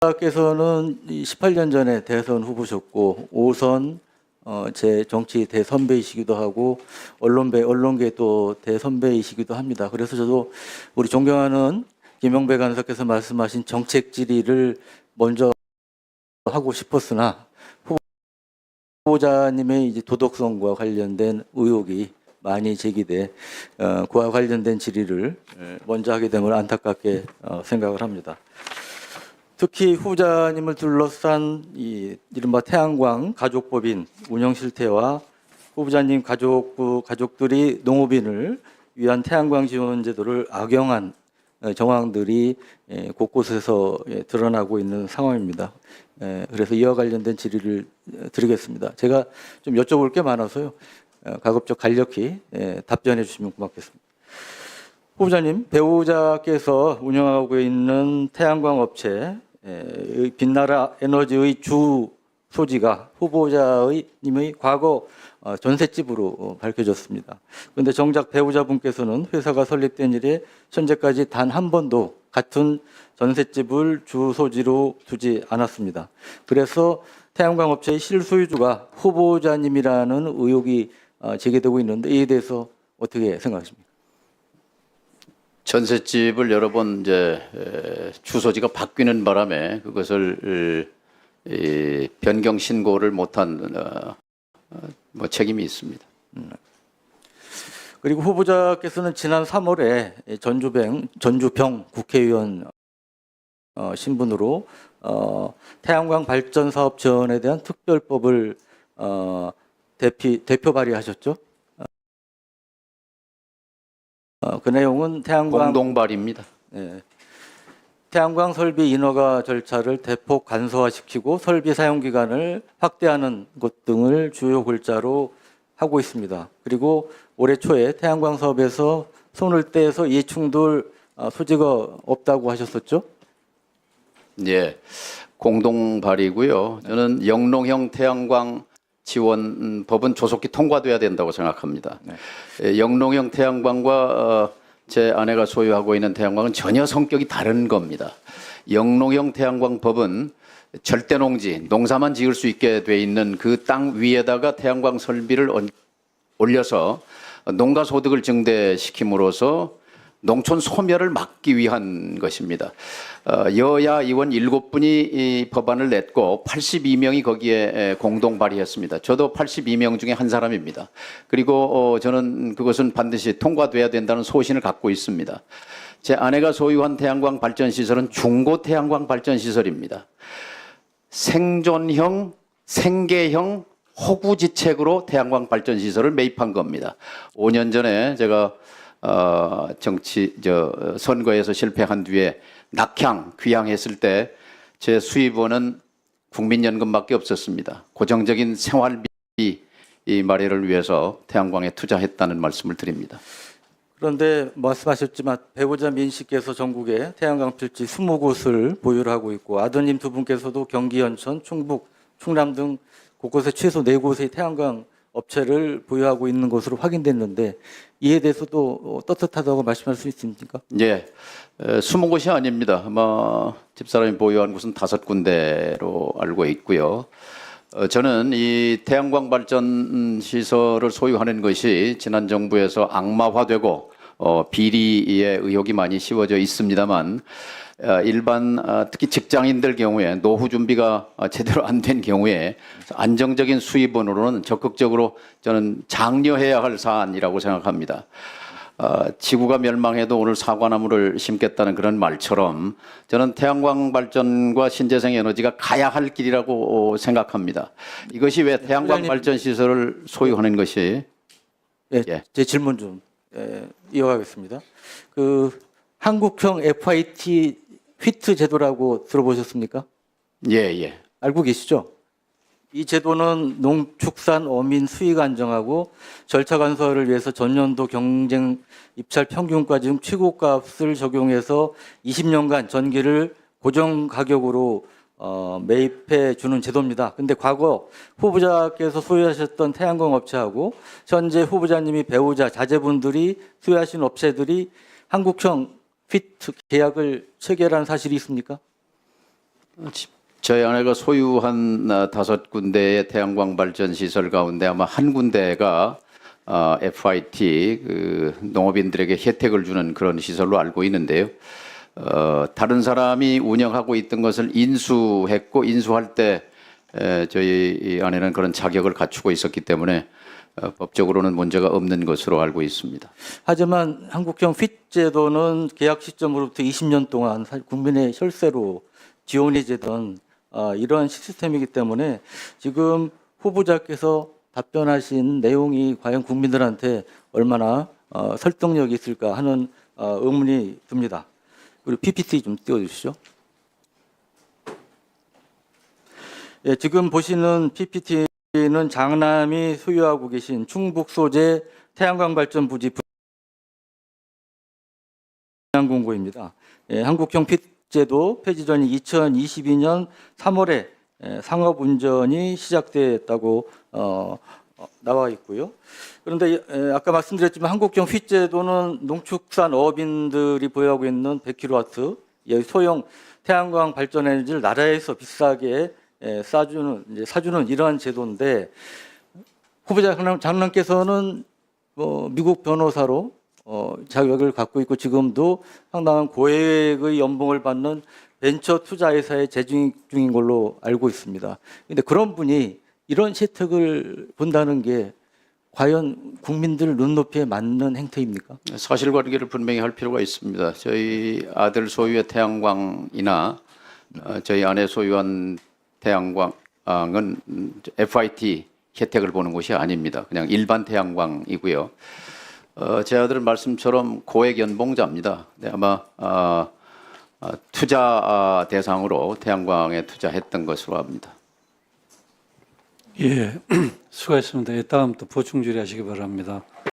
후보자께서는 18년 전에 대선 후보셨고 5선 제 정치 대선배이시기도 하고 언론계 또 대선배이시기도 합니다. 그래서 저도 우리 존경하는 김영배 간사께서 말씀하신 정책 질의를 먼저 하고 싶었으나 후보자님의 이제 도덕성과 관련된 의혹이 많이 제기돼 그와 관련된 질의를 먼저 하게 됨을 안타깝게 생각을 합니다. 특히 후보자님을 둘러싼 이른바 태양광 가족법인 운영 실태와 후보자님 가족들이 농업인을 위한 태양광 지원 제도를 악용한 정황들이 곳곳에서 드러나고 있는 상황입니다. 그래서 이와 관련된 질의를 드리겠습니다. 제가 좀 여쭤볼 게 많아서요. 가급적 간략히 답변해 주시면 고맙겠습니다. 후보자님, 배우자께서 운영하고 있는 태양광 업체 빛나라 에너지의 주 소지가 후보자님의 과거 전셋집으로 밝혀졌습니다. 그런데 정작 배우자분께서는 회사가 설립된 이래 현재까지 단 한 번도 같은 전셋집을 주 소지로 두지 않았습니다. 그래서 태양광 업체의 실소유주가 후보자님이라는 의혹이 제기되고 있는데 이에 대해서 어떻게 생각하십니까? 전셋집을 여러 번 이제 주소지가 바뀌는 바람에 그것을 변경 신고를 못한 책임이 있습니다. 그리고 후보자께서는 지난 3월에 전주병 국회의원 신분으로 태양광 발전 사업 지원에 대한 특별법을 대표 발의하셨죠? 그 내용은 공동 발의입니다. 태양광 설비 인허가 절차를 대폭 간소화시키고 설비 사용 기간을 확대하는 것 등을 주요 골자로 하고 있습니다. 그리고 올해 초에 태양광 사업에서 손을 떼서 이해충돌 소지가 없다고 하셨었죠? 예, 공동 발의고요. 저는 영농형 태양광 지원 법은 조속히 통과돼야 된다고 생각합니다. 영농형 태양광과 제 아내가 소유하고 있는 태양광은 전혀 성격이 다른 겁니다. 영농형 태양광 법은 절대농지, 농사만 지을 수 있게 돼 있는 그 땅 위에다가 태양광 설비를 올려서 농가 소득을 증대시킴으로써 농촌 소멸을 막기 위한 것입니다. 여야 의원 7분이 이 법안을 냈고 82명이 거기에 공동 발의했습니다. 저도 82명 중에 한 사람입니다. 그리고 저는 그것은 반드시 통과돼야 된다는 소신을 갖고 있습니다. 제 아내가 소유한 태양광 발전시설은 중고 태양광 발전시설입니다. 생존형, 생계형 호구지책으로 태양광 발전시설을 매입한 겁니다. 5년 전에 제가 선거에서 실패한 뒤에 낙향, 귀향했을 때 제 수입원은 국민연금밖에 없었습니다. 고정적인 생활비 마련을 위해서 태양광에 투자했다는 말씀을 드립니다. 그런데 말씀하셨지만 배우자 민 씨께서 전국에 태양광 필지 20곳을 보유를 하고 있고 아드님 두 분께서도 경기, 연천, 충북, 충남 등 곳곳에 최소 4곳의 태양광 업체를 보유하고 있는 것으로 확인됐는데 이에 대해서도 떳떳하다고 말씀할 수 있습니까? 예, 20곳이 아닙니다. 아마 집사람이 보유한 곳은 5군데로 알고 있고요. 저는 이 태양광 발전 시설을 소유하는 것이 지난 정부에서 악마화되고 비리의 의혹이 많이 씌워져 있습니다만 일반 특히 직장인들 경우에 노후 준비가 제대로 안 된 경우에 안정적인 수입원으로는 적극적으로 저는 장려해야 할 사안이라고 생각합니다. 지구가 멸망해도 오늘 사과나무를 심겠다는 그런 말처럼 저는 태양광 발전과 신재생 에너지가 가야 할 길이라고 생각합니다. 이것이 왜 태양광 발전 시설을 소유하는 것이 예. 제 질문 좀 이어가겠습니다. 그 한국형 FIT 휘트 제도라고 들어보셨습니까? 예. 알고 계시죠? 이 제도는 농축산 어민 수익 안정하고 절차 간소화를 위해서 전년도 경쟁 입찰 평균가 중 최고값을 적용해서 20년간 전기를 고정 가격으로 매입해 주는 제도입니다. 근데 과거 후보자께서 소유하셨던 태양광 업체하고 현재 후보자님이 배우자 자제분들이 소유하신 업체들이 한국형 휘트 계약을 체결한 사실이 있습니까? 저희 아내가 소유한 5군데의 태양광 발전 시설 가운데 아마 한 군데가 FIT 그 농업인들에게 혜택을 주는 그런 시설로 알고 있는데요. 다른 사람이 운영하고 있던 것을 인수했고 인수할 때 저희 아내는 그런 자격을 갖추고 있었기 때문에 법적으로는 문제가 없는 것으로 알고 있습니다. 하지만 한국형 핏 제도는 계약 시점으로부터 20년 동안 국민의 혈세로 지원이 되던 이러한 시스템이기 때문에 지금 후보자께서 답변하신 내용이 과연 국민들한테 얼마나 설득력이 있을까 하는 의문이 듭니다. 그리고 PPT 좀 띄워주시죠. 예, 지금 보시는 PPT는 장남이 소유하고 계신 충북 소재 태양광 발전 부지 분양 공고입니다. 예, 한국형 핏제도 폐지 전이 2022년 3월에 상업운전이 시작됐다고 나와 있고요. 그런데 아까 말씀드렸지만 한국형 핏제도는 농축산어업인들이 보유하고 있는 100kW 소형 태양광 발전 에너지를 나라에서 비싸게 사주는 이러한 제도인데 후보자 장남께서는 미국 변호사로 자격을 갖고 있고 지금도 상당한 고액의 연봉을 받는 벤처 투자회사에 재직 중인 걸로 알고 있습니다. 그런데 그런 분이 이런 혜택을 본다는 게 과연 국민들 눈높이에 맞는 행태입니까? 사실관계를 분명히 할 필요가 있습니다. 저희 아들 소유의 태양광이나 저희 아내 소유한 태양광은 FIT 혜택을 보는 것이 아닙니다. 그냥 일반 태양광이고요. 제 아들 말씀처럼 고액 연봉자입니다. 네, 아마 투자 대상으로 태양광에 투자했던 것으로 압니다. 예, 수고했습니다. 다음 또 보충 질의하시기 바랍니다.